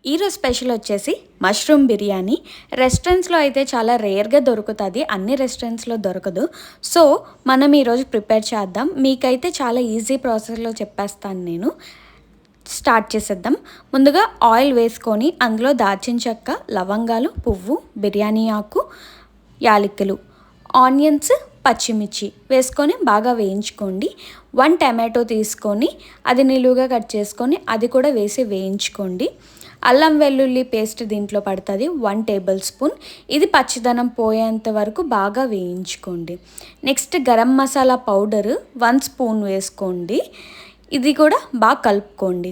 ఈరోజు స్పెషల్ వచ్చేసి మష్రూమ్ బిర్యానీ. రెస్టారెంట్స్లో అయితే చాలా రేర్గా దొరుకుతుంది, అన్ని రెస్టారెంట్స్లో దొరకదు. సో మనం ఈరోజు ప్రిపేర్ చేద్దాం. మీకైతే చాలా ఈజీ ప్రాసెస్లో చెప్పేస్తాను నేను. స్టార్ట్ చేసేద్దాం. ముందుగా ఆయిల్ వేసుకొని అందులో దాల్చిన చెక్క, లవంగాలు, పువ్వు, బిర్యానీ ఆకు, యాలకులు, ఆనియన్స్, పచ్చిమిర్చి వేసుకొని బాగా వేయించుకోండి. 1 టమాటో తీసుకొని అది నిలువుగా కట్ చేసుకొని అది కూడా వేసి వేయించుకోండి. అల్లం వెల్లుల్లి పేస్ట్ దీంట్లో పడుతుంది 1 టేబుల్ స్పూన్. ఇది పచ్చిదనం పోయేంత వరకు బాగా వేయించుకోండి. Next garam masala powder 1 spoon వేసుకోండి. ఇది కూడా బాగా కలుపుకోండి.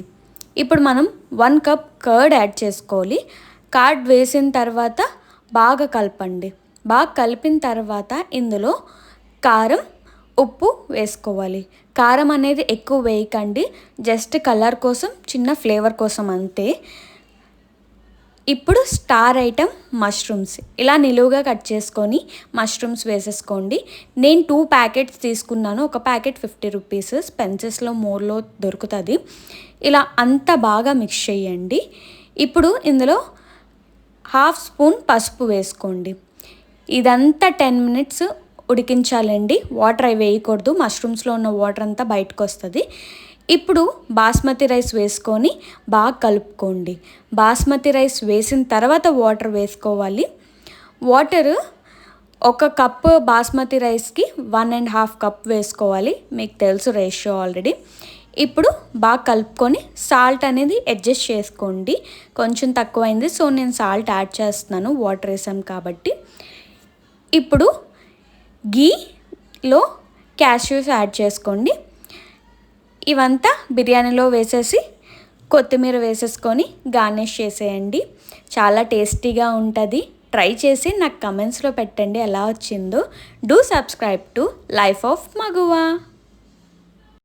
ఇప్పుడు మనం 1 కప్ కర్డ్ యాడ్ చేసుకోవాలి. కర్డ్ వేసిన తర్వాత బాగా కలపండి. బాగా కలిపిన తర్వాత ఇందులో కారం, ఉప్పు వేసుకోవాలి. కారం అనేది ఎక్కువ వేయకండి, జస్ట్ కలర్ కోసం, చిన్న ఫ్లేవర్ కోసం అంతే. ఇప్పుడు స్టార్ ఐటమ్ మష్రూమ్స్ ఇలా నిలువుగా కట్ చేసుకొని మష్రూమ్స్ వేసేసుకోండి. నేను 2 ప్యాకెట్స్ తీసుకున్నాను. ఒక ప్యాకెట్ 50 రూపీస్, స్పెన్సెస్లో మోర్లో దొరుకుతుంది. ఇలా అంతా బాగా మిక్స్ చేయండి. ఇప్పుడు ఇందులో 1/2 స్పూన్ పసుపు వేసుకోండి. ఇదంతా 10 మినిట్స్ ఉడికించాలండి. వాటర్ అవి వేయకూడదు, మష్రూమ్స్లో ఉన్న వాటర్ అంతా బయటకు వస్తుంది. ఇప్పుడు బాస్మతి రైస్ వేసుకొని బాగా కలుపుకోండి. బాస్మతి రైస్ వేసిన తర్వాత వాటర్ వేసుకోవాలి. వాటర్ 1 కప్పు బాస్మతి రైస్కి 1.5 కప్ వేసుకోవాలి. మీకు తెలుసు రేషియో ఆల్రెడీ. ఇప్పుడు బాగా కలుపుకొని సాల్ట్ అనేది అడ్జస్ట్ చేసుకోండి. కొంచెం తక్కువైంది, సో నేను సాల్ట్ యాడ్ చేస్తున్నాను, వాటర్ వేసాం కాబట్టి. ఇప్పుడు గీలో క్యాష్యూస్ యాడ్ చేసుకోండి. ఇవంతా బిర్యానీలో వేసేసి కొత్తిమీర వేసేసుకొని గార్నిష్ చేసేయండి. చాలా టేస్టీగా ఉంటుంది. ట్రై చేసి నాకు కమెంట్స్లో పెట్టండి ఎలా వచ్చిందో. Do subscribe to life of మగువా.